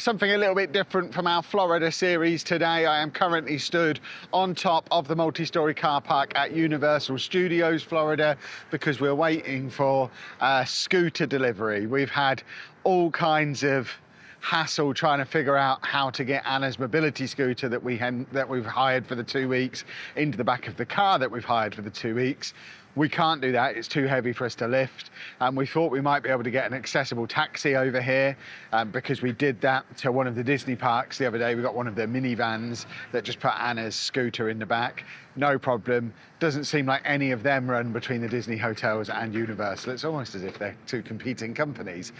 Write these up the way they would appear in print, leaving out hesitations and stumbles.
Something a little bit different from our Florida series today. I am currently stood on top of the multi-storey car park at Universal Studios, Florida, because we're waiting for a scooter delivery. We've had all kinds of hassle trying to figure out how to get Anna's mobility scooter that we've hired for the 2 weeks into the back of the car that we've hired for the 2 weeks. We can't do that, it's too heavy for us to lift. And we thought we might be able to get an accessible taxi over here because we did that to one of the Disney parks the other day. We got one of the minivans that just put Anna's scooter in the back. No problem. Doesn't seem like any of them run between the Disney hotels and Universal. It's almost as if they're two competing companies.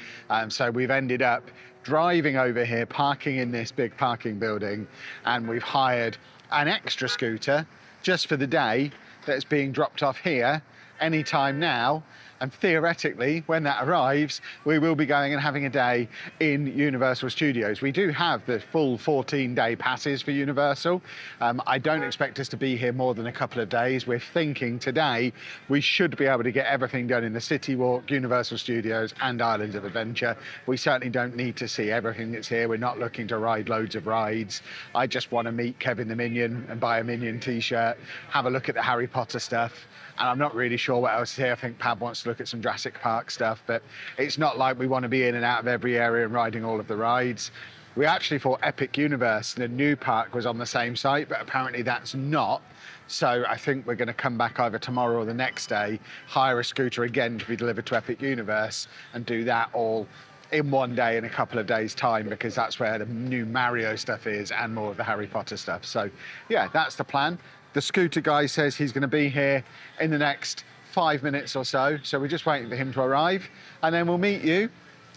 So we've ended up driving over here, parking in this big parking building, and we've hired an extra scooter just for the day that's being dropped off here anytime now. And theoretically, when that arrives, we will be going and having a day in Universal Studios. We do have the full 14-day passes for Universal. I don't expect us to be here more than a couple of days. We're thinking today we should be able to get everything done in the CityWalk, Universal Studios and Islands of Adventure. We certainly don't need to see everything that's here. We're not looking to ride loads of rides. I just want to meet Kevin the Minion and buy a Minion t-shirt, have a look at the Harry Potter stuff. And I'm not really sure what else is here. I think Pab wants to look at some Jurassic Park stuff, but it's not like we want to be in and out of every area and riding all of the rides. We actually thought Epic Universe, the new park, was on the same site, but apparently that's not. So I think we're going to come back either tomorrow or the next day, hire a scooter again to be delivered to Epic Universe and do that all in one day in a couple of days' time, because that's where the new Mario stuff is and more of the Harry Potter stuff. So yeah, that's the plan. The scooter guy says he's going to be here in the next 5 minutes or so. So we're just waiting for him to arrive. And then we'll meet you,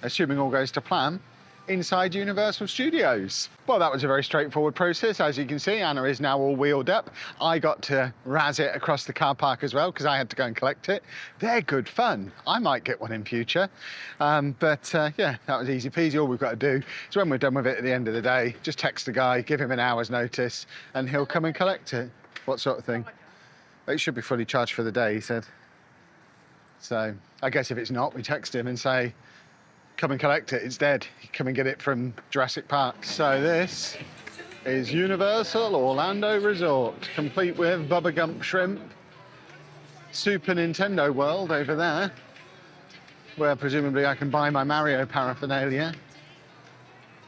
assuming all goes to plan, inside Universal Studios. Well, that was a very straightforward process. As you can see, Anna is now all wheeled up. I got to razz it across the car park as well because I had to go and collect it. They're good fun. I might get one in future. Yeah, that was easy peasy. All we've got to do is when we're done with it at the end of the day, just text the guy, give him an hour's notice, and he'll come and collect it. What sort of thing? It should be fully charged for the day, he said. So I guess if it's not, we text him and say, come and collect it, it's dead. Come and get it from Jurassic Park. So this is Universal Orlando Resort, complete with Bubba Gump Shrimp, Super Nintendo World over there, where presumably I can buy my Mario paraphernalia,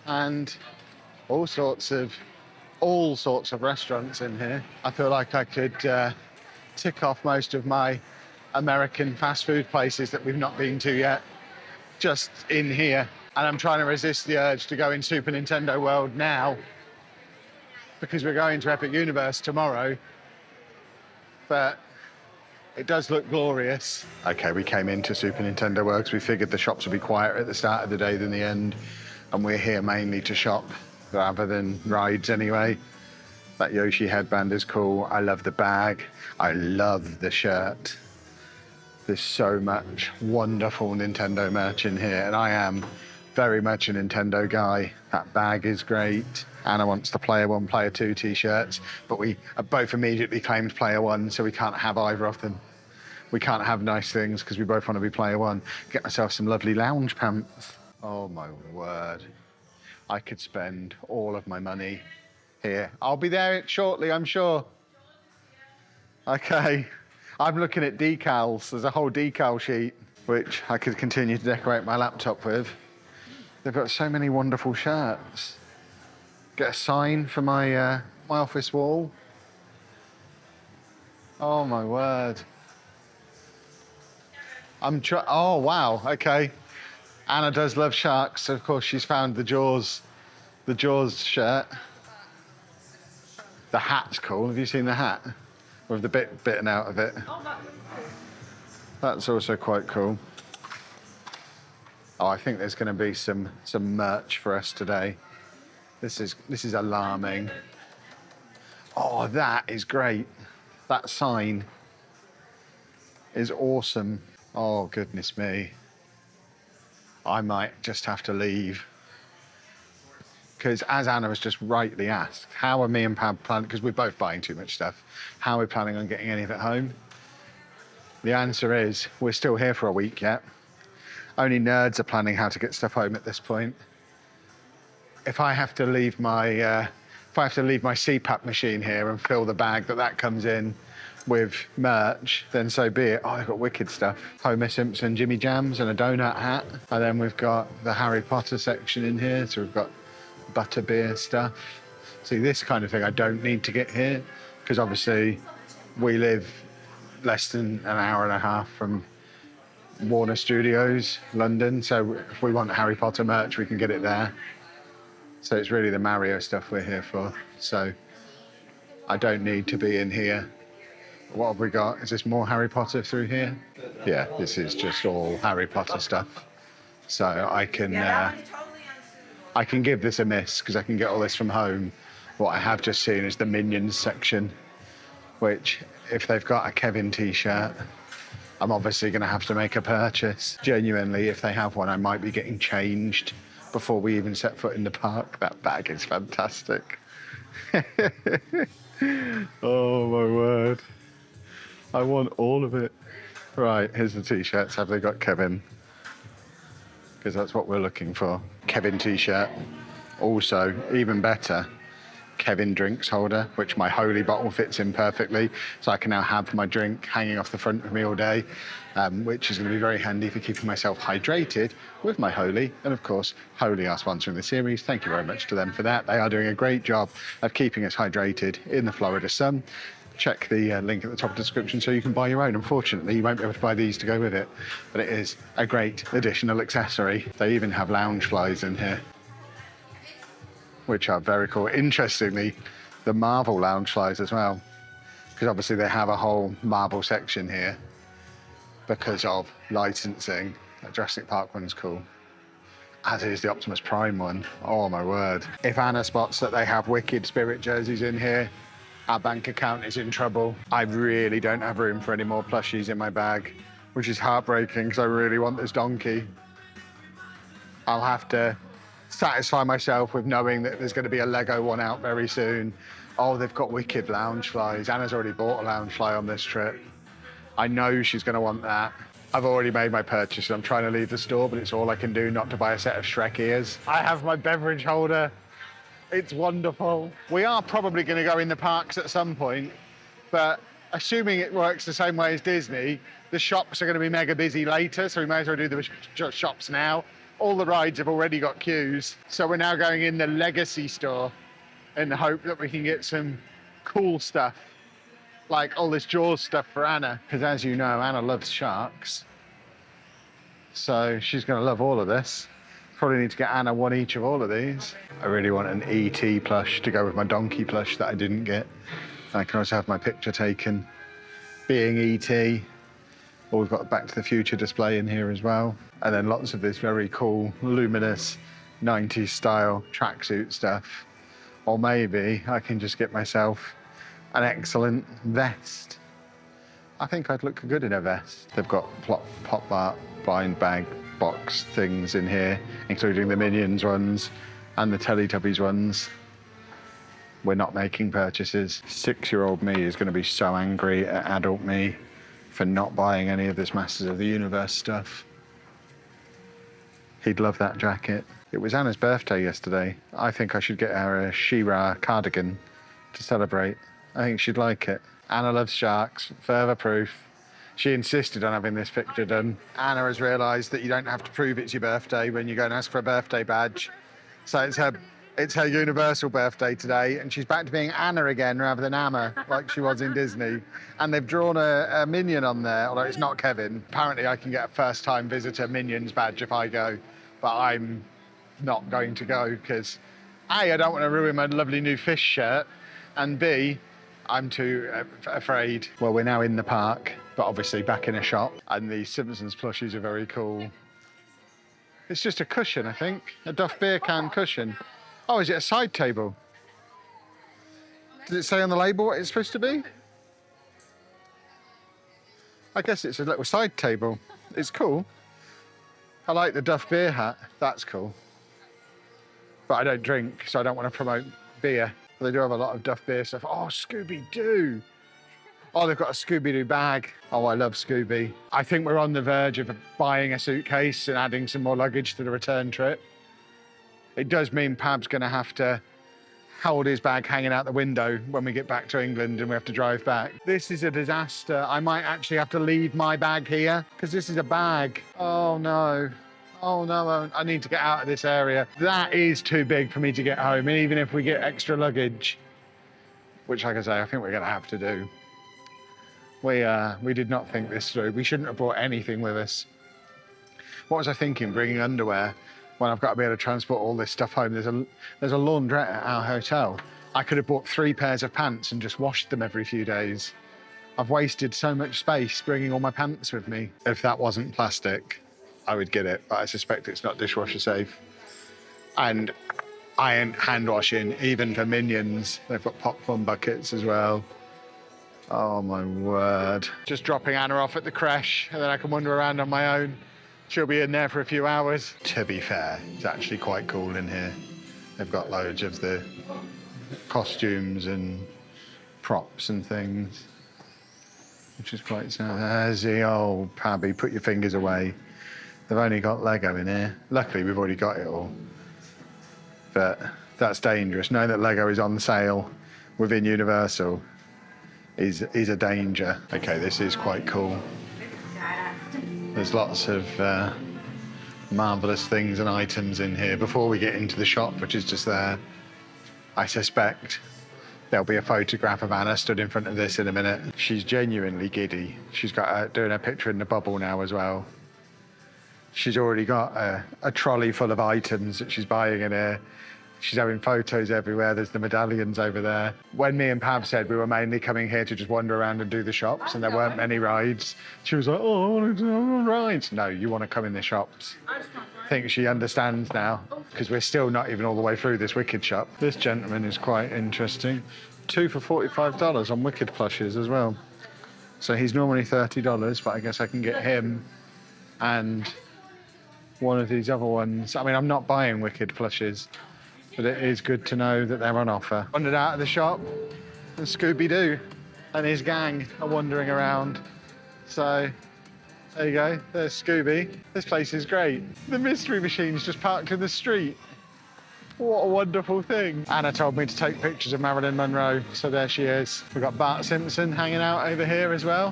and all sorts of restaurants in here. I feel like I could tick off most of my American fast food places that we've not been to yet, just in here. And I'm trying to resist the urge to go in Super Nintendo World now, because we're going to Epic Universe tomorrow, but it does look glorious. Okay, we came into Super Nintendo World because we figured the shops would be quieter at the start of the day than the end, and we're here mainly to shop rather than rides anyway. That Yoshi headband is cool. I love the bag. I love the shirt. There's so much wonderful Nintendo merch in here, and I am very much a Nintendo guy. That bag is great. Anna wants the Player 1, Player 2 t-shirts, but we both immediately claimed Player 1, so we can't have either of them. We can't have nice things because we both want to be Player 1. Get myself some lovely lounge pants. Oh my word. I could spend all of my money here. I'll be there shortly, I'm sure. Okay, I'm looking at decals. There's a whole decal sheet, which I could continue to decorate my laptop with. They've got so many wonderful shirts. Get a sign for my my office wall. Oh my word. Oh wow, okay. Anna does love sharks, so of course she's found the Jaws shirt. The hat's cool. Have you seen the hat? With the bit bitten out of it. Oh, that's also quite cool. Oh, I think there's going to be some merch for us today. This is alarming. Oh, that is great. That sign is awesome. Oh, goodness me. I might just have to leave. Because as Anna has just rightly asked, how are me and Pab planning, because we're both buying too much stuff, how are we planning on getting any of it home? The answer is, we're still here for a week yet. Only nerds are planning how to get stuff home at this point. if I have to leave my CPAP machine here and fill the bag that comes in with merch, then so be it. Oh, they've got wicked stuff. Homer Simpson Jimmy Jams and a donut hat. And then we've got the Harry Potter section in here. So we've got butterbeer stuff. See, this kind of thing I don't need to get here because obviously we live less than an hour and a half from Warner Studios, London. So if we want Harry Potter merch, we can get it there. So it's really the Mario stuff we're here for. So I don't need to be in here. What have we got? Is this more Harry Potter through here? Yeah, this is just all Harry Potter stuff. So I can give this a miss because I can get all this from home. What I have just seen is the Minions section, which if they've got a Kevin t-shirt, I'm obviously going to have to make a purchase. Genuinely, if they have one, I might be getting changed before we even set foot in the park. That bag is fantastic. Oh my word. I want all of it. Right, here's the t-shirts. Have they got Kevin? Because that's what we're looking for. Kevin t-shirt. Also, even better, Kevin drinks holder, which my Holy bottle fits in perfectly. So I can now have my drink hanging off the front of me all day, which is going to be very handy for keeping myself hydrated with my Holy. And of course, Holy are sponsoring the series. Thank you very much to them for that. They are doing a great job of keeping us hydrated in the Florida sun. Check the link at the top of the description so you can buy your own. Unfortunately, you won't be able to buy these to go with it, but it is a great additional accessory. They even have lounge flies in here, which are very cool. Interestingly, the Marvel lounge flies as well, because obviously they have a whole Marvel section here because of licensing. That Jurassic Park one's cool, as is the Optimus Prime one. Oh my word. If Anna spots that they have wicked Spirit jerseys in here, our bank account is in trouble. I really don't have room for any more plushies in my bag, which is heartbreaking because I really want this donkey. I'll have to satisfy myself with knowing that there's going to be a Lego one out very soon. Oh, they've got wicked lounge flies. Anna's already bought a lounge fly on this trip. I know she's going to want that. I've already made my purchase and I'm trying to leave the store, but it's all I can do not to buy a set of Shrek ears. I have my beverage holder. It's wonderful. We are probably going to go in the parks at some point, but assuming it works the same way as Disney, the shops are going to be mega busy later, so we may as well do the shops now. All the rides have already got queues, so we're now going in the Legacy store in the hope that we can get some cool stuff, like all this Jaws stuff for Anna, because as you know, Anna loves sharks, so she's going to love all of this. Probably need to get Anna one each of all of these. I really want an ET plush to go with my donkey plush that I didn't get. I can also have my picture taken being ET. Or we've got a Back to the Future display in here as well. And then lots of this very cool, luminous 90s style tracksuit stuff. Or maybe I can just get myself an excellent vest. I think I'd look good in a vest. They've got pop art blind bag box things in here, including the Minions ones and the Teletubbies ones. We're not making purchases. 6-year-old me is going to be so angry at adult me for not buying any of this Masters of the Universe stuff. He'd love that jacket. It was Anna's birthday yesterday. I think I should get her a She-Ra cardigan to celebrate. I think she'd like it. Anna loves sharks, further proof. She insisted on having this picture done. Anna has realised that you don't have to prove it's your birthday when you go and ask for a birthday badge. So it's her universal birthday today, and she's back to being Anna again rather than Amma, like she was in Disney. And they've drawn a Minion on there, although it's not Kevin. Apparently I can get a first-time visitor Minions badge if I go, but I'm not going to go because A, I don't want to ruin my lovely new fish shirt, and B, I'm too afraid. Well, we're now in the park, but obviously back in a shop, and the Simpsons plushies are very cool. It's just a cushion, I think, a Duff beer can cushion. Oh, is it a side table? Does it say on the label what it's supposed to be? I guess it's a little side table. It's cool. I like the Duff beer hat, that's cool. But I don't drink, so I don't want to promote beer. They do have a lot of Duff beer stuff. Oh, Scooby-Doo. Oh, they've got a Scooby-Doo bag. Oh, I love Scooby. I think we're on the verge of buying a suitcase and adding some more luggage to the return trip. It does mean Pab's going to have to hold his bag hanging out the window when we get back to England and we have to drive back. This is a disaster. I might actually have to leave my bag here because this is a bag. Oh no. Oh no, I need to get out of this area. That is too big for me to get home, and even if we get extra luggage, which, like I say, I think we're going to have to do. We did not think this through. We shouldn't have brought anything with us. What was I thinking, bringing underwear when I've got to be able to transport all this stuff home? There's a laundrette at our hotel. I could have bought 3 pairs of pants and just washed them every few days. I've wasted so much space bringing all my pants with me. If that wasn't plastic, I would get it, but I suspect it's not dishwasher safe. And hand washing, even for Minions. They've got popcorn buckets as well. Oh my word. Just dropping Anna off at the creche and then I can wander around on my own. She'll be in there for a few hours. To be fair, it's actually quite cool in here. They've got loads of the costumes and props and things, which is quite sad. There's the old Pabby, put your fingers away. They've only got Lego in here. Luckily, we've already got it all. But that's dangerous. Knowing that Lego is on sale within Universal is a danger. Okay, this is quite cool. There's lots of marvellous things and items in here. Before we get into the shop, which is just there, I suspect there'll be a photograph of Anna stood in front of this in a minute. She's genuinely giddy. She's got doing her picture in the bubble now as well. She's already got a trolley full of items that she's buying in here. She's having photos everywhere. There's the medallions over there. When me and Pav said we were mainly coming here to just wander around and do the shops and there weren't many rides, she was like, oh, I want to do rides. No, you want to come in the shops. I think she understands now because we're still not even all the way through this Wicked shop. This gentleman is quite interesting. 2 for $45 on Wicked plushes as well. So he's normally $30, but I guess I can get him and one of these other ones. I mean, I'm not buying Wicked plushes, but it is good to know that they're on offer. Wandered out of the shop and Scooby-Doo and his gang are wandering around. So there you go, there's Scooby. This place is great. The mystery machine's just parked in the street. What a wonderful thing. Anna told me to take pictures of Marilyn Monroe, so there she is. We've got Bart Simpson hanging out over here as well,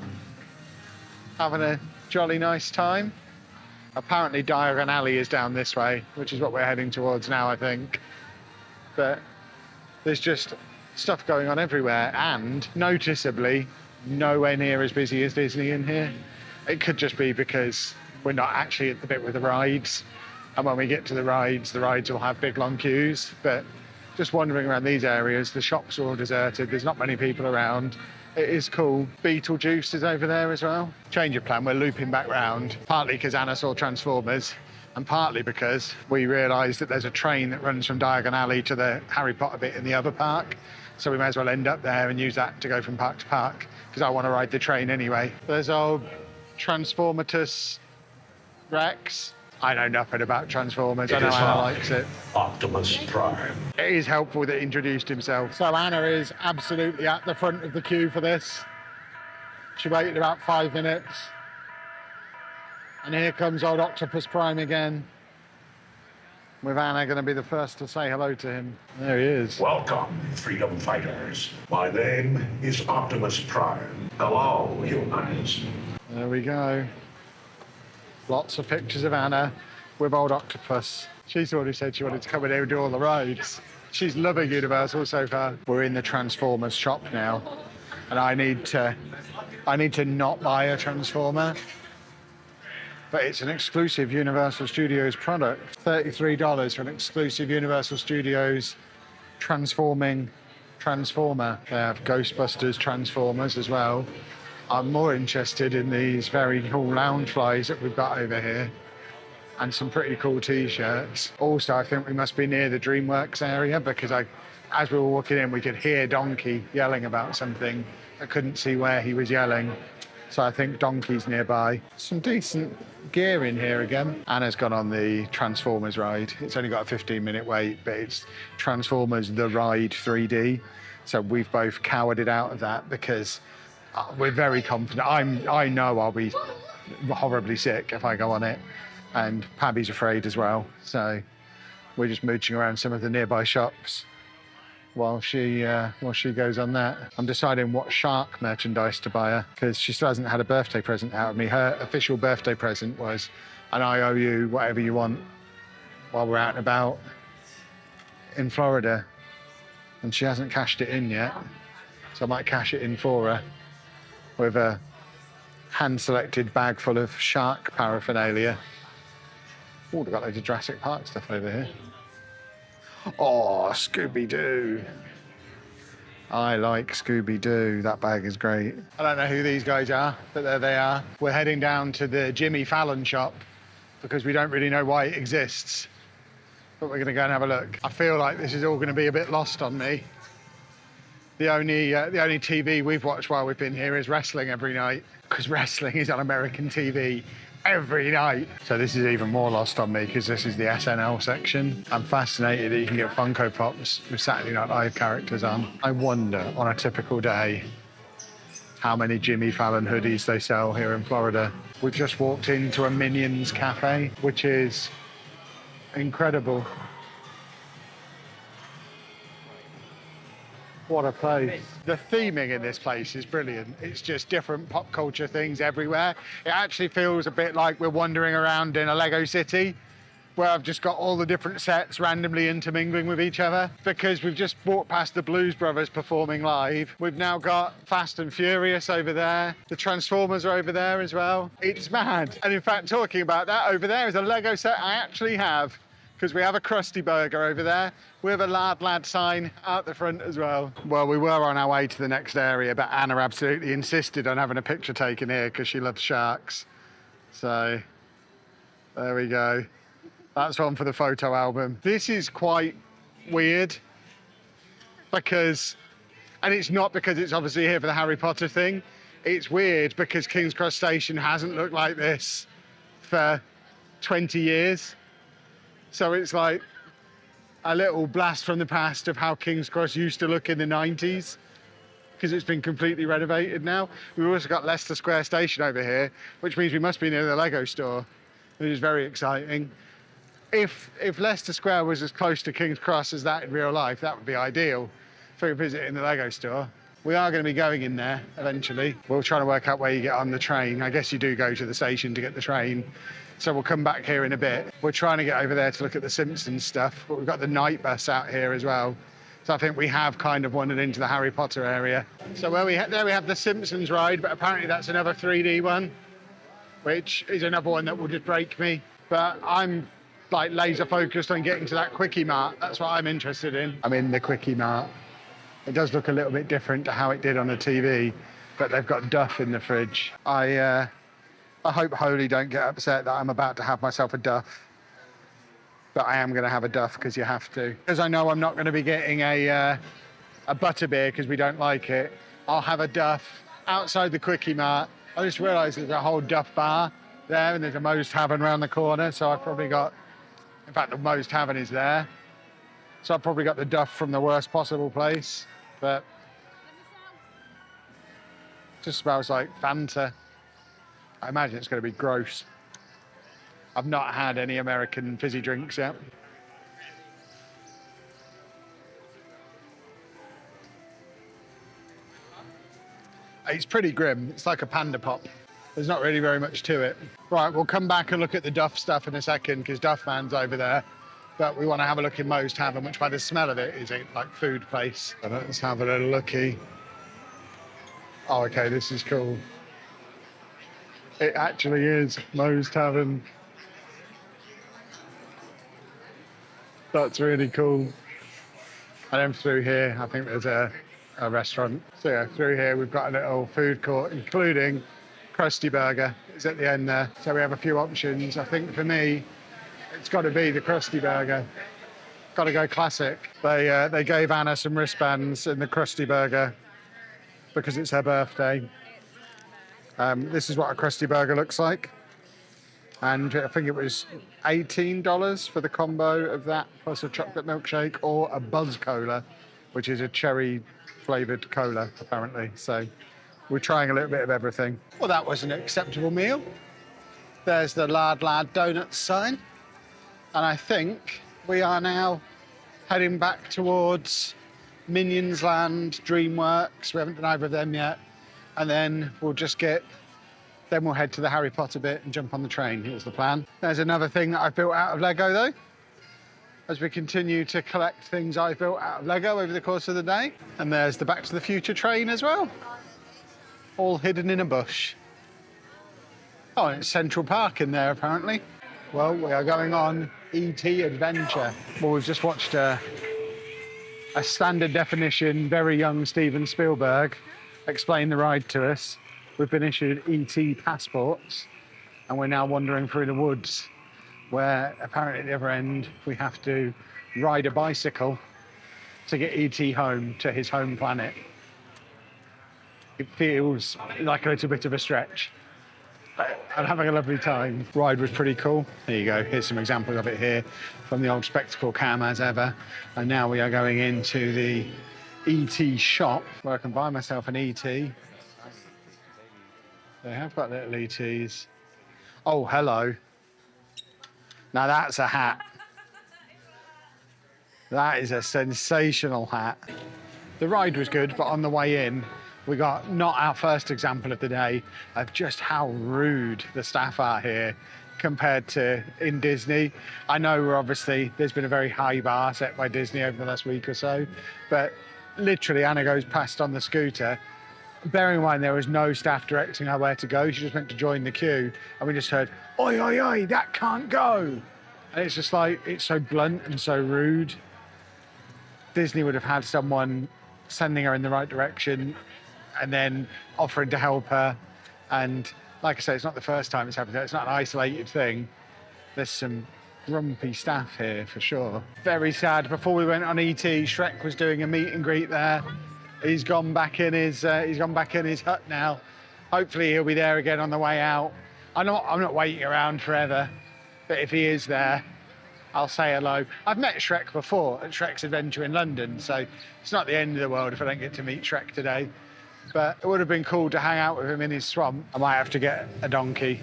having a jolly nice time. Apparently Diagon Alley is down this way, which is what we're heading towards now, I think. But there's just stuff going on everywhere and noticeably nowhere near as busy as Disney in here. It could just be because we're not actually at the bit with the rides. And when we get to the rides will have big long queues. But just wandering around these areas, the shops are all deserted. There's not many people around. It is cool. Beetlejuice is over there as well. Change of plan, we're looping back round, partly because Anna saw Transformers, and partly because we realised that there's a train that runs from Diagon Alley to the Harry Potter bit in the other park. So we may as well end up there and use that to go from park to park, because I want to ride the train anyway. There's old Transformatus Rex. I know nothing about Transformers. I know Anna likes it. Optimus Prime. It is helpful that he introduced himself. So Anna is absolutely at the front of the queue for this. She waited about 5 minutes. And here comes old Octopus Prime again, with Anna going to be the first to say hello to him. There he is. Welcome, freedom fighters. My name is Optimus Prime. Hello, humans. There we go. Lots of pictures of Anna with old Octopus. She's already said she wanted to come in here and do all the rides. She's loving Universal so far. We're in the Transformers shop now, and I need to not buy a Transformer, but it's an exclusive Universal Studios product. $33 for an exclusive Universal Studios transforming Transformer. They have Ghostbusters Transformers as well. I'm more interested in these very cool lounge flies that we've got over here and some pretty cool t-shirts. Also, I think we must be near the DreamWorks area because as we were walking in, we could hear Donkey yelling about something. I couldn't see where he was yelling. So I think Donkey's nearby. Some decent gear in here again. Anna's gone on the Transformers ride. It's only got a 15-minute wait, but it's Transformers The Ride 3D. So we've both cowered it out of that because we're very confident. I know I'll be horribly sick if I go on it, and Pabby's afraid as well. So We're just mooching around some of the nearby shops while she goes on that. I'm deciding what shark merchandise to buy her because she still hasn't had a birthday present out of me. Her official birthday present was an I owe you whatever you want while we're out and about in Florida, and she hasn't cashed it in yet. So I might cash it in for her with a hand-selected bag full of shark paraphernalia. Oh, they've got loads of Jurassic Park stuff over here. Oh, Scooby-Doo. I like Scooby-Doo. That bag is great. I don't know who these guys are, but there they are. We're heading down to the Jimmy Fallon shop because we don't really know why it exists. But we're going to go and have a look. I feel like this is all going to be a bit lost on me. The only TV we've watched while we've been here is wrestling every night, because wrestling is on American TV every night. So this is even more lost on me because this is the SNL section. I'm fascinated that you can get Funko Pops with Saturday Night Live characters on. I wonder, on a typical day, how many Jimmy Fallon hoodies they sell here in Florida. We've just walked into a Minions cafe, which is incredible. What a place. The theming in this place is brilliant. It's just different pop culture things everywhere. It actually feels a bit like we're wandering around in a Lego city where I've just got all the different sets randomly intermingling with each other, because we've just walked past the Blues Brothers performing live. We've now got Fast and Furious over there. The Transformers are over there as well. It's mad. And in fact, talking about that, over there is a Lego set I actually have, because we have a Krusty Burger over there. We have a Lad sign out the front as well. Well, we were on our way to the next area, but Anna absolutely insisted on having a picture taken here because she loves sharks. So there we go. That's one for the photo album. This is quite weird because, and it's not because it's obviously here for the Harry Potter thing. It's weird because King's Cross Station hasn't looked like this for 20 years. So it's like a little blast from the past of how King's Cross used to look in the 90s, because it's been completely renovated now. We've also got Leicester Square Station over here, which means we must be near the Lego store, which is very exciting. If Leicester Square was as close to King's Cross as that in real life, that would be ideal for a visit in the Lego store. We are going to be going in there eventually. We're trying to work out where you get on the train. I guess you do go to the station to get the train. So we'll come back here in a bit. We're trying to get over there to look at the Simpsons stuff, but we've got the night bus out here as well. So I think we have kind of wandered into the Harry Potter area. So there we have the Simpsons ride, but apparently that's another 3D one, which is another one that will just break me. But I'm like laser focused on getting to that Quickie Mart. That's what I'm interested in. I'm in the Quickie Mart. It does look a little bit different to how it did on the TV, but they've got Duff in the fridge. I hope Holy don't get upset that I'm about to have myself a Duff. But I am going to have a Duff because you have to. Because I know I'm not going to be getting a butterbeer because we don't like it. I'll have a Duff outside the Quickie Mart. I just realised there's a whole Duff bar there and there's a Moe's Tavern around the corner. So I've probably got, in fact, the Moe's Tavern is there. So I've probably got the Duff from the worst possible place. But it just smells like Fanta. I imagine it's going to be gross. I've not had any American fizzy drinks yet. It's pretty grim. It's like a Panda Pop. There's not really very much to it. Right, we'll come back and look at the Duff stuff in a second because Duff Man's over there. But we want to have a look in Moe's Tavern, which by the smell of it is a like food place. So let's have a little looky. Oh, okay, this is cool. It actually is Moe's Tavern. That's really cool. And then through here, I think there's a restaurant. So yeah, through here we've got a little food court, including Krusty Burger. It's at the end there. So we have a few options. I think for me, it's got to be the Krusty Burger. Got to go classic. They gave Anna some wristbands in the Krusty Burger because it's her birthday. This is what a Krusty Burger looks like. And I think it was $18 for the combo of that plus a chocolate milkshake or a Buzz Cola, which is a cherry flavoured cola, apparently. So we're trying a little bit of everything. Well, that was an acceptable meal. There's the Lad Donuts sign. And I think we are now heading back towards Minions Land, DreamWorks. We haven't done either of them yet. And then we'll head to the Harry Potter bit and jump on the train. Here's the plan. There's another thing that I've built out of Lego though, as we continue to collect things I've built out of Lego over the course of the day. And there's the Back to the Future train as well, all hidden in a bush. Oh, and it's Central Park in there apparently. Well, we are going on E.T. adventure. Well, we've just watched a standard definition, very young Steven Spielberg explain the ride to us. We've been issued E.T. passports and we're now wandering through the woods where apparently at the other end we have to ride a bicycle to get E.T. home to his home planet. It feels like a little bit of a stretch. I'm having a lovely time. Ride was pretty cool. There you go, here's some examples of it here from the old spectacle cam as ever. And now we are going into the E.T. shop where I can buy myself an E.T. They have got little E.T.s. Oh, hello. Now that's a hat. That is a sensational hat. The ride was good, but on the way in, we got not our first example of the day of just how rude the staff are here compared to in Disney. I know there's been a very high bar set by Disney over the last week or so, but literally Anna goes past on the scooter. Bearing in mind there was no staff directing her where to go, she just went to join the queue and we just heard, oi, oi, oi, that can't go. And it's just like, it's so blunt and so rude. Disney would have had someone sending her in the right direction and then offering to help her. And like I say, it's not the first time it's happened. It's not an isolated thing. There's some grumpy staff here for sure. Very sad. Before we went on ET, Shrek was doing a meet and greet there. He's gone back in his hut now. Hopefully he'll be there again on the way out. I'm not waiting around forever, but if he is there, I'll say hello. I've met Shrek before at Shrek's Adventure in London, so it's not the end of the world if I don't get to meet Shrek today. But it would have been cool to hang out with him in his swamp. I might have to get a donkey.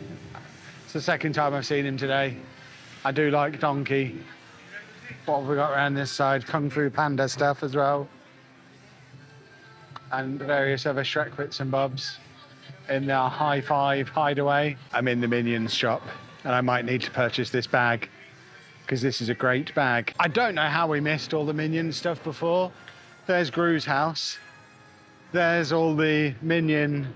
It's the second time I've seen him today. I do like donkey. What have we got around this side? Kung Fu Panda stuff as well. And various other Shrek bits and bobs in their High Five hideaway. I'm in the Minions shop and I might need to purchase this bag because this is a great bag. I don't know how we missed all the Minion stuff before. There's Gru's house. There's all the Minion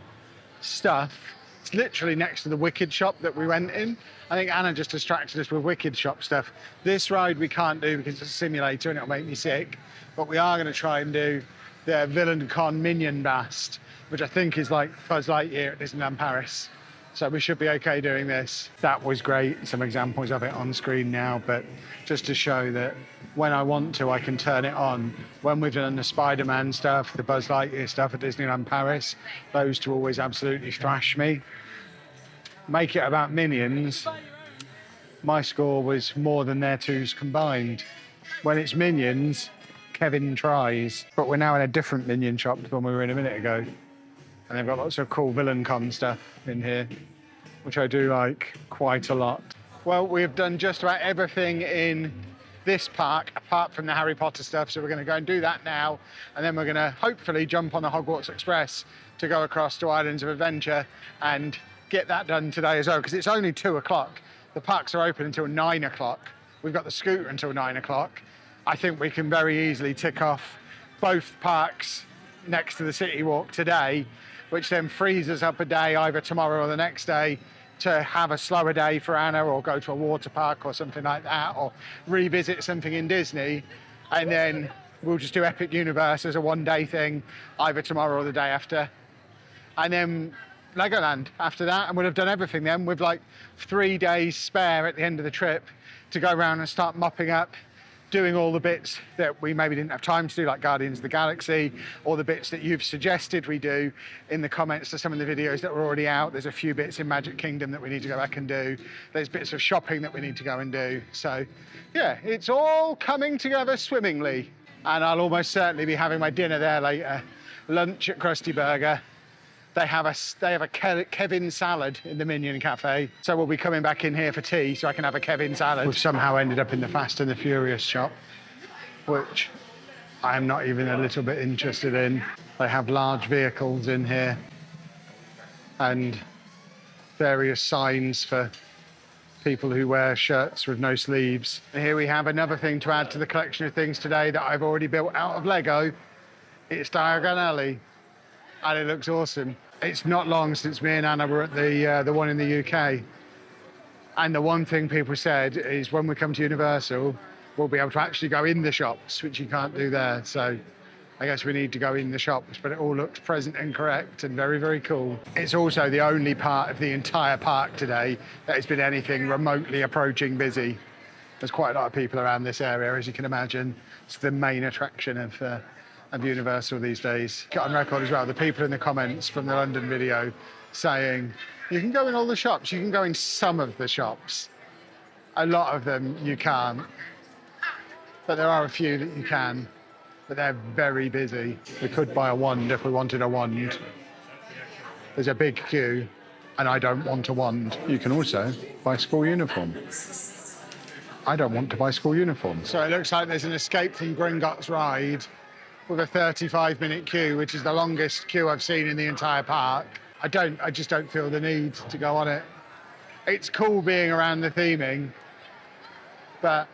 stuff. It's literally next to the Wicked shop that we went in. I think Anna just distracted us with Wicked shop stuff. This ride we can't do because it's a simulator and it'll make me sick. But we are going to try and do the Villain Con Minion Blast, which I think is like Buzz Lightyear at Disneyland Paris. So we should be okay doing this. That was great. Some examples of it on screen now, but just to show that when I want to, I can turn it on. When we've done the Spider-Man stuff, the Buzz Lightyear stuff at Disneyland Paris, those two always absolutely thrash me. Make it about Minions, my score was more than their twos combined. When it's Minions, Kevin tries. But we're now in a different Minion shop than we were in a minute ago. And they've got lots of cool Villain Con stuff in here, which I do like quite a lot. Well, we've done just about everything in this park, apart from the Harry Potter stuff, so we're going to go and do that now, and then we're going to hopefully jump on the Hogwarts Express to go across to Islands of Adventure and get that done today as well, because it's only 2 o'clock. The parks are open until 9 o'clock. We've got the scooter until 9 o'clock. I think we can very easily tick off both parks next to the CityWalk today, which then frees us up a day either tomorrow or the next day to have a slower day for Anna or go to a water park or something like that, or revisit something in Disney. And then we'll just do Epic Universe as a one-day thing either tomorrow or the day after. And then Legoland after that, and we'll have done everything then with like 3 days spare at the end of the trip to go around and start mopping up, doing all the bits that we maybe didn't have time to do, like Guardians of the Galaxy, or the bits that you've suggested we do in the comments to some of the videos that were already out. There's a few bits in Magic Kingdom that we need to go back and do. There's bits of shopping that we need to go and do. So yeah, it's all coming together swimmingly. And I'll almost certainly be having my dinner there later. Lunch at Krusty Burger, They have a Kevin salad in the Minion cafe. So we'll be coming back in here for tea so I can have a Kevin salad. We've somehow ended up in the Fast and the Furious shop, which I'm not even a little bit interested in. They have large vehicles in here and various signs for people who wear shirts with no sleeves. And here we have another thing to add to the collection of things today that I've already built out of Lego. It's Diagon Alley, and it looks awesome. It's not long since me and Anna were at the one in the UK. And the one thing people said is when we come to Universal, we'll be able to actually go in the shops, which you can't do there. So I guess we need to go in the shops, but it all looks present and correct and very, very cool. It's also the only part of the entire park today that has been anything remotely approaching busy. There's quite a lot of people around this area, as you can imagine. It's the main attraction of Universal these days. Got on record as well, the people in the comments from the London video saying, you can go in all the shops, you can go in some of the shops. A lot of them you can't, but there are a few that you can, but they're very busy. We could buy a wand if we wanted a wand. There's a big queue, and I don't want a wand. You can also buy school uniform. I don't want to buy school uniform. So it looks like there's an Escape from Gringotts ride with a 35-minute queue, which is the longest queue I've seen in the entire park. I just don't feel the need to go on it. It's cool being around the theming, but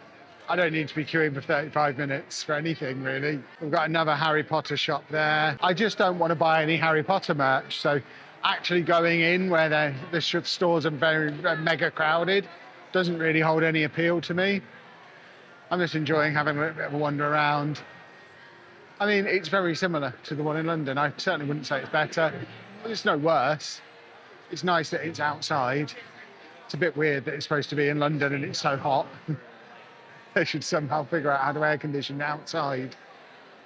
I don't need to be queuing for 35 minutes for anything, really. We've got another Harry Potter shop there. I just don't want to buy any Harry Potter merch, so actually going in where the stores are very mega crowded doesn't really hold any appeal to me. I'm just enjoying having a little bit of a wander around. I mean, it's very similar to the one in London. I certainly wouldn't say it's better. It's no worse. It's nice that it's outside. It's a bit weird that it's supposed to be in London and it's so hot. They should somehow figure out how to air condition outside.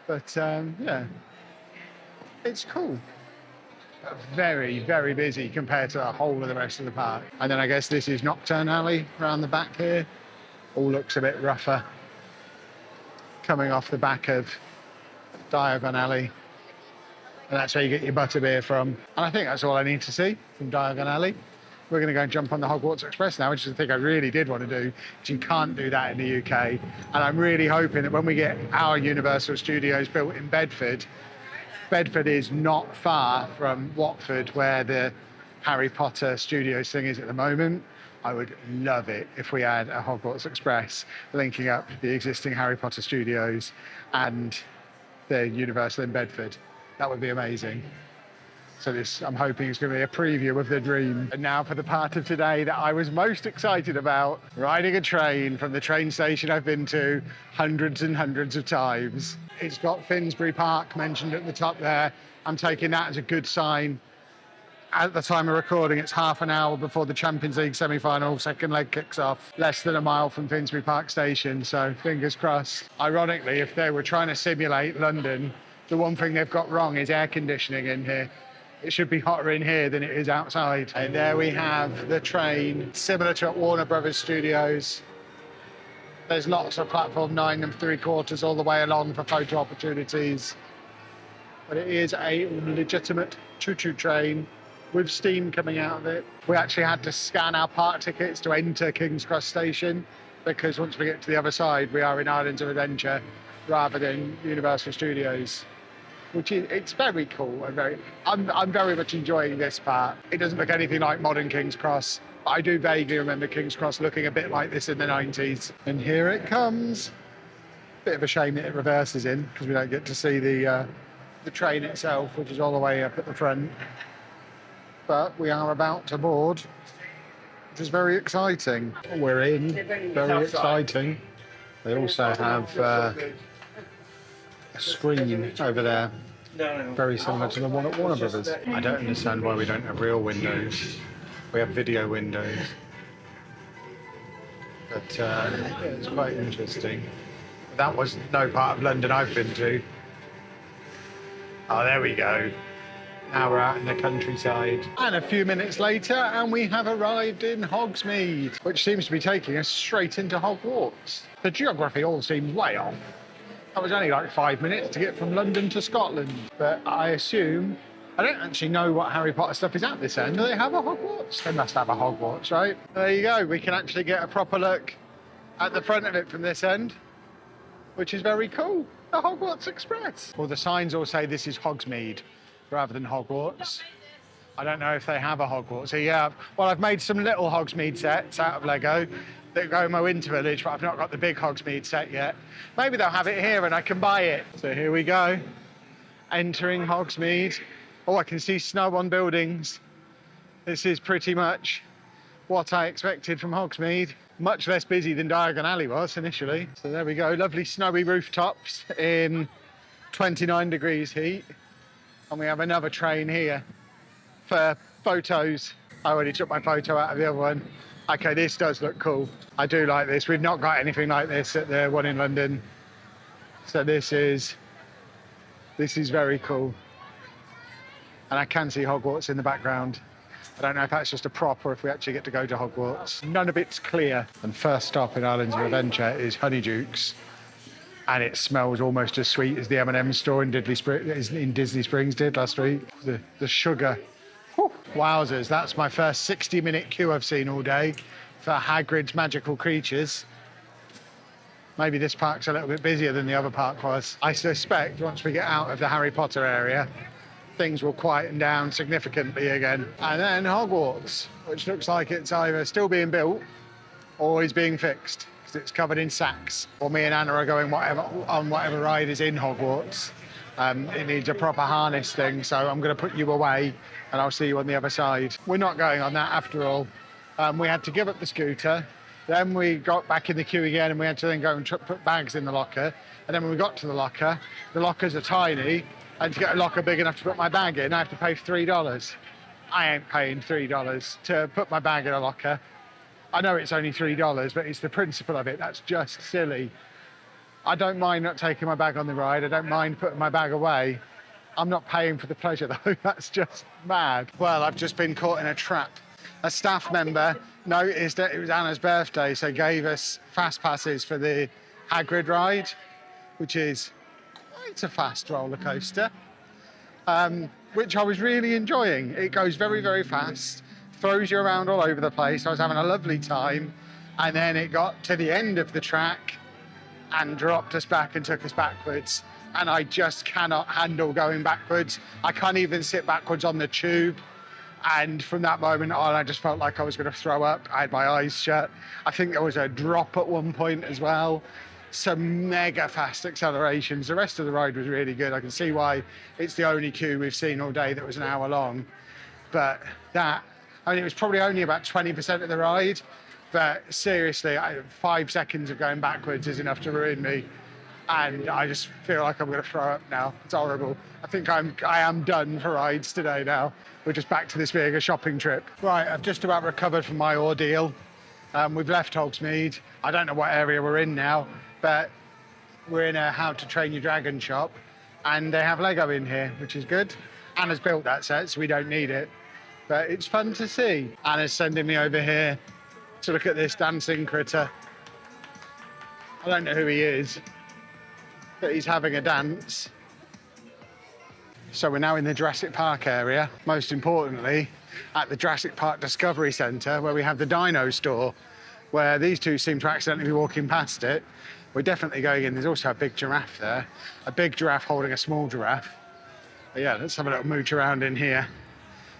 But yeah, it's cool. But very, very busy compared to the whole of the rest of the park. And then I guess this is Nocturne Alley around the back here. All looks a bit rougher. Coming off the back of Diagon Alley. And that's where you get your butterbeer from. And I think that's all I need to see from Diagon Alley. We're going to go and jump on the Hogwarts Express now, which is the thing I really did want to do, because you can't do that in the UK. And I'm really hoping that when we get our Universal Studios built in Bedford, Bedford is not far from Watford, where the Harry Potter Studios thing is at the moment. I would love it if we had a Hogwarts Express linking up the existing Harry Potter Studios and the Universal in Bedford. That would be amazing. So this, I'm hoping, is going to be a preview of the dream. And now for the part of today that I was most excited about, riding a train from the train station I've been to hundreds and hundreds of times. It's got Finsbury Park mentioned at the top there. I'm taking that as a good sign. At the time of recording, it's half an hour before the Champions League semi-final second leg kicks off. Less than a mile from Finsbury Park station, so fingers crossed. Ironically, if they were trying to simulate London, the one thing they've got wrong is air conditioning in here. It should be hotter in here than it is outside. And there we have the train, similar to at Warner Brothers Studios. There's lots of platform 9 and 3/4 all the way along for photo opportunities. But it is a legitimate choo-choo train with steam coming out of it. We actually had to scan our park tickets to enter King's Cross Station, because once we get to the other side, we are in Islands of Adventure rather than Universal Studios. Which is, it's very cool and I'm very much enjoying this part. It doesn't look anything like modern King's Cross, but I do vaguely remember King's Cross looking a bit like this in the 90s. And here it comes. Bit of a shame that it reverses in, because we don't get to see the train itself, which is all the way up at the front. But we are about to board, which is very exciting. We're in, very exciting. They also have a screen over there, very similar to the one at Warner Brothers. I don't understand why we don't have real windows. We have video windows. But yeah, it's quite interesting. That was no part of London I've been to. Oh, there we go. Now we're out in the countryside. And a few minutes later, and we have arrived in Hogsmeade, which seems to be taking us straight into Hogwarts. The geography all seems way off. That was only like 5 minutes to get from London to Scotland. But I assume I don't actually know what Harry Potter stuff is at this end. Do they have a Hogwarts? They must have a Hogwarts, right? There you go. We can actually get a proper look at the front of it from this end, which is very cool. The Hogwarts Express. Well, the signs all say this is Hogsmeade rather than Hogwarts. I don't know if they have a Hogwarts. So yeah, well, I've made some little Hogsmeade sets out of Lego that go in my winter village, but I've not got the big Hogsmeade set yet. Maybe they'll have it here and I can buy it. So here we go, entering Hogsmeade. Oh, I can see snow on buildings. This is pretty much what I expected from Hogsmeade. Much less busy than Diagon Alley was initially. So there we go, lovely snowy rooftops in 29 degrees heat. And we have another train here for photos. I already took my photo out of the other one. Okay, this does look cool. I do like this. We've not got anything like this at the one in London. So this is very cool. And I can see Hogwarts in the background. I don't know if that's just a prop or if we actually get to go to Hogwarts. None of it's clear. And first stop in Islands of Adventure is Honeydukes. And it smells almost as sweet as the M&M store in Disney Springs did last week. The sugar. Whew. Wowzers, that's my first 60-minute queue I've seen all day for Hagrid's Magical Creatures. Maybe this park's a little bit busier than the other park was. I suspect once we get out of the Harry Potter area, things will quieten down significantly again. And then Hogwarts, which looks like it's either still being built or is being fixed, because it's covered in sacks. Or me and Anna are going on whatever ride is in Hogwarts. It needs a proper harness thing, so I'm going to put you away and I'll see you on the other side. We're not going on that after all. We had to give up the scooter, then we got back in the queue again and we had to then go and put bags in the locker. And then when we got to the lockers are tiny, and to get a locker big enough to put my bag in, I have to pay $3. I ain't paying $3 to put my bag in a locker. I know it's only $3, but it's the principle of it. That's just silly. I don't mind not taking my bag on the ride. I don't mind putting my bag away. I'm not paying for the pleasure though. That's just mad. Well, I've just been caught in a trap. A staff member noticed that it was Anna's birthday, so gave us fast passes for the Hagrid ride, which is quite a fast roller coaster, which I was really enjoying. It goes very, very fast, throws you around all over the place. I was having a lovely time. And then it got to the end of the track and dropped us back and took us backwards. And I just cannot handle going backwards. I can't even sit backwards on the tube. And from that moment on, I just felt like I was going to throw up. I had my eyes shut. I think there was a drop at one point as well. Some mega fast accelerations. The rest of the ride was really good. I can see why it's the only queue we've seen all day that was an hour long. But it was probably only about 20% of the ride. But seriously, 5 seconds of going backwards is enough to ruin me. And I just feel like I'm going to throw up now. It's horrible. I think I am done for rides today now. We're just back to this being a shopping trip. Right, I've just about recovered from my ordeal. We've left Hogsmeade. I don't know what area we're in now, but we're in a How to Train Your Dragon shop, and they have Lego in here, which is good. Anna's built that set, so we don't need it, but it's fun to see. Anna's sending me over here to look at this dancing critter. I don't know who he is, but he's having a dance. So we're now in the Jurassic Park area, most importantly, at the Jurassic Park Discovery Centre, where we have the dino store, where these two seem to accidentally be walking past it. We're definitely going in. There's also a big giraffe there, a big giraffe holding a small giraffe. But yeah, let's have a little mooch around in here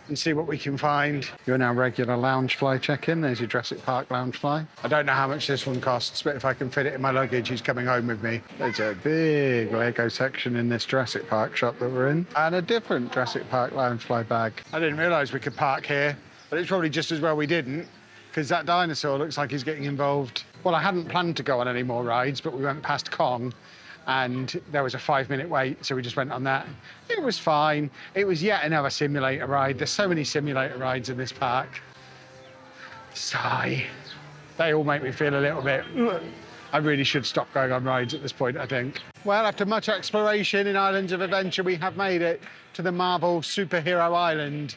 and see what we can find. You're now regular Loungefly check-in. There's your Jurassic Park Loungefly. I don't know how much this one costs, but if I can fit it in my luggage, he's coming home with me. There's a big Lego section in this Jurassic Park shop that we're in, and a different Jurassic Park Loungefly bag. I didn't realise we could park here, but it's probably just as well we didn't, because that dinosaur looks like he's getting involved. Well, I hadn't planned to go on any more rides, but we went past Kong, and there was a 5-minute wait, so we just went on that. It was fine. It was yet another simulator ride. There's so many simulator rides in this park. Sigh. They all make me feel a little bit, I really should stop going on rides at this point, I think. Well, after much exploration in Islands of Adventure, we have made it to the Marvel Superhero Island,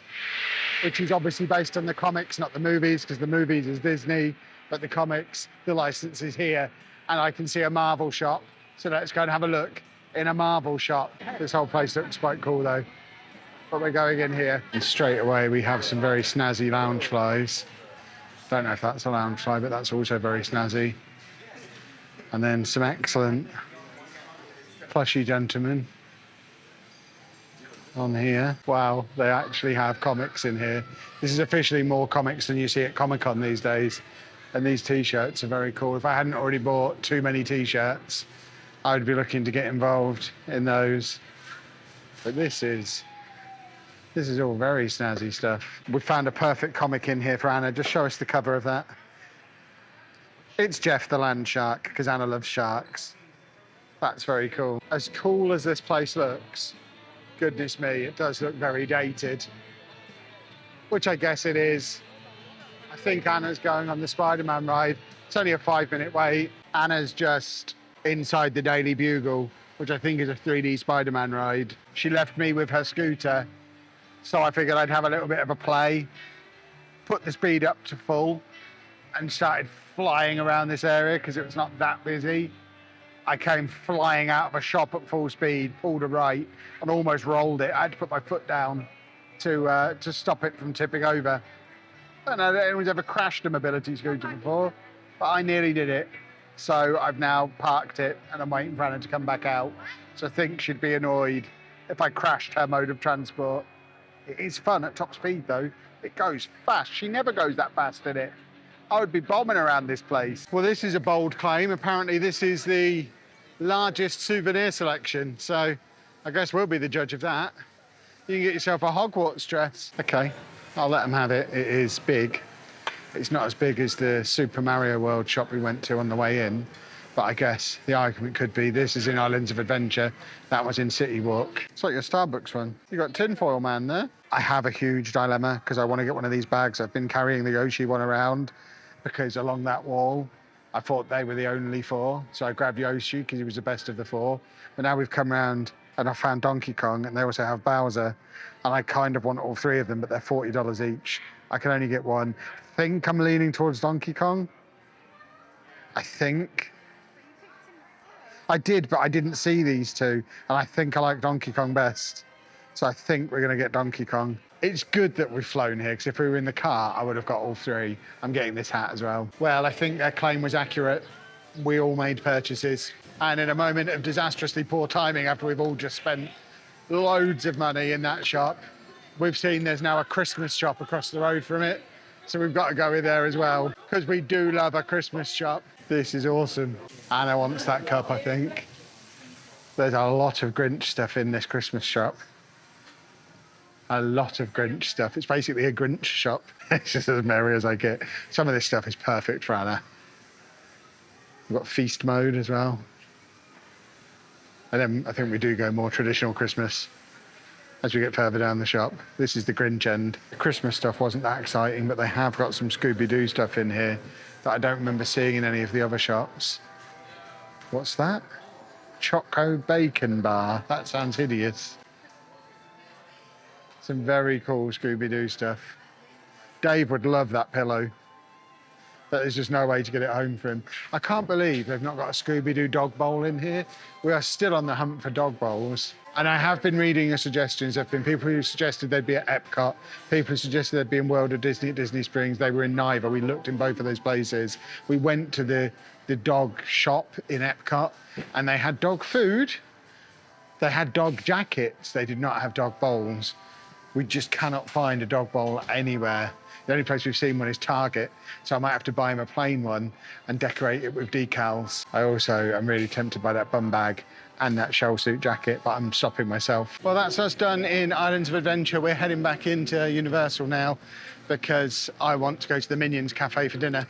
which is obviously based on the comics, not the movies, because the movies is Disney, but the comics, the license is here. And I can see a Marvel shop. So let's go and have a look in a Marvel shop. This whole place looks quite cool though. but we're going in here. And straight away we have some very snazzy lounge flies. Don't know if that's a lounge fly, but that's also very snazzy. And then some excellent plushy gentlemen on here. Wow, they actually have comics in here. This is officially more comics than you see at Comic-Con these days. And these t-shirts are very cool. If I hadn't already bought too many t-shirts, I would be looking to get involved in those. But this is all very snazzy stuff. We found a perfect comic in here for Anna. Just show us the cover of that. It's Jeff the Land Shark, because Anna loves sharks. That's very cool. As cool as this place looks, goodness me, it does look very dated. Which I guess it is. I think Anna's going on the Spider-Man ride. It's only a 5-minute wait. Anna's just inside the Daily Bugle, which I think is a 3D Spider-Man ride. She left me with her scooter, so I figured I'd have a little bit of a play, put the speed up to full, and started flying around this area because it was not that busy. I came flying out of a shop at full speed, pulled a right, and almost rolled it. I had to put my foot down to stop it from tipping over. I don't know that anyone's ever crashed a mobility scooter before, but I nearly did it. So I've now parked it and I'm waiting for Anna to come back out. So I think she'd be annoyed if I crashed her mode of transport. It is fun at top speed though. It goes fast. She never goes that fast in it. I would be bombing around this place. Well, this is a bold claim. Apparently this is the largest souvenir selection. So I guess we'll be the judge of that. You can get yourself a Hogwarts dress. Okay, I'll let them have it. It is big. It's not as big as the Super Mario World shop we went to on the way in, but I guess the argument could be this is in Islands of Adventure, that was in CityWalk. It's like your Starbucks one. You got Tinfoil Man there. I have a huge dilemma because I want to get one of these bags. I've been carrying the Yoshi one around because along that wall, I thought they were the only 4. So I grabbed Yoshi because he was the best of the 4. But now we've come round and I found Donkey Kong and they also have Bowser. And I kind of want all 3 of them, but they're $40 each. I can only get one. I think I'm leaning towards Donkey Kong. I think. I did, but I didn't see these 2. And I think I like Donkey Kong best. So I think we're going to get Donkey Kong. It's good that we've flown here, because if we were in the car, I would have got all 3. I'm getting this hat as well. Well, I think their claim was accurate. We all made purchases. And in a moment of disastrously poor timing, after we've all just spent loads of money in that shop, we've seen there's now a Christmas shop across the road from it. So we've got to go in there as well, because we do love a Christmas shop. This is awesome. Anna wants that cup, I think. There's a lot of Grinch stuff in this Christmas shop. A lot of Grinch stuff. It's basically a Grinch shop. It's just as merry as I get. Some of this stuff is perfect for Anna. We've got feast mode as well. And then I think we do go more traditional Christmas as we get further down the shop. This is the Grinch end. The Christmas stuff wasn't that exciting, but they have got some Scooby-Doo stuff in here that I don't remember seeing in any of the other shops. What's that? Choco Bacon Bar. That sounds hideous. Some very cool Scooby-Doo stuff. Dave would love that pillow, but there's just no way to get it home for him. I can't believe they've not got a Scooby-Doo dog bowl in here. We are still on the hunt for dog bowls. And I have been reading the suggestions. There have been people who suggested they'd be at Epcot, people who suggested they'd be in World of Disney at Disney Springs. They were in neither. We looked in both of those places. We went to the dog shop in Epcot and they had dog food. They had dog jackets. They did not have dog bowls. We just cannot find a dog bowl anywhere. The only place we've seen one is Target, so I might have to buy him a plain one and decorate it with decals. I also am really tempted by that bum bag and that shell suit jacket, but I'm stopping myself. Well, that's us done in Islands of Adventure. We're heading back into Universal now because I want to go to the Minions cafe for dinner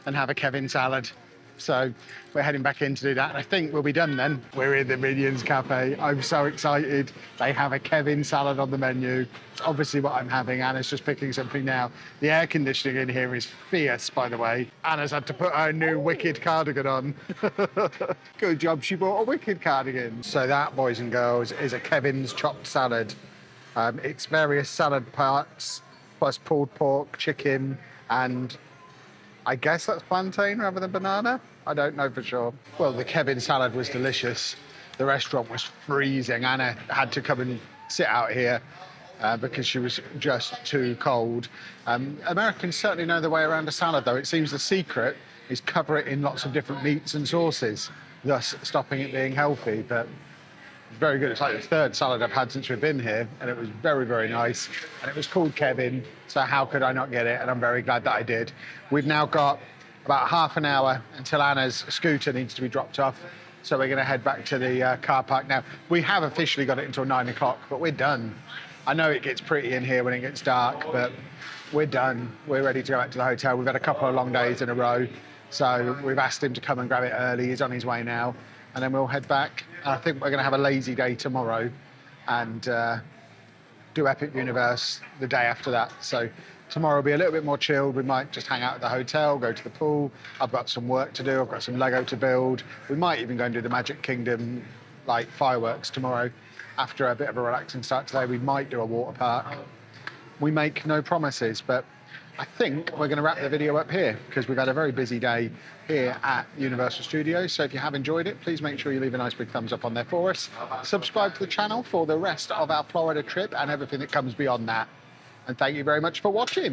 and have a Kevin salad. So we're heading back in to do that. And I think we'll be done then. We're in the Minions cafe. I'm so excited. They have a Kevin salad on the menu. It's obviously what I'm having. Anna's just picking something now. The air conditioning in here is fierce, by the way. Anna's had to put her new Wicked cardigan on. Good job she bought a Wicked cardigan. So that, boys and girls, is a Kevin's chopped salad. It's various salad parts, plus pulled pork, chicken, and I guess that's plantain rather than banana. I don't know for sure. Well, the Kevin salad was delicious. The restaurant was freezing. Anna had to come and sit out here because she was just too cold. Americans certainly know the way around a salad, though. It seems the secret is cover it in lots of different meats and sauces, thus stopping it being healthy. But it's very good. It's like the third salad I've had since we've been here, and it was very, very nice. And it was called Kevin, so how could I not get it? And I'm very glad that I did. We've now got about half an hour until Anna's scooter needs to be dropped off. So we're going to head back to the car park now. We have officially got it until 9 o'clock, but we're done. I know it gets pretty in here when it gets dark, but we're done. We're ready to go back to the hotel. We've had a couple of long days in a row, so we've asked him to come and grab it early. He's on his way now, and then we'll head back. I think we're going to have a lazy day tomorrow and do Epic Universe the day after that. So tomorrow will be a little bit more chilled. We might just hang out at the hotel, go to the pool. I've got some work to do. I've got some Lego to build. We might even go and do the Magic Kingdom, like fireworks tomorrow. After a bit of a relaxing start today, we might do a water park. We make no promises, but I think we're going to wrap the video up here because we've had a very busy day here at Universal Studios. So if you have enjoyed it, please make sure you leave a nice big thumbs up on there for us. Subscribe to the channel for the rest of our Florida trip and everything that comes beyond that. And thank you very much for watching.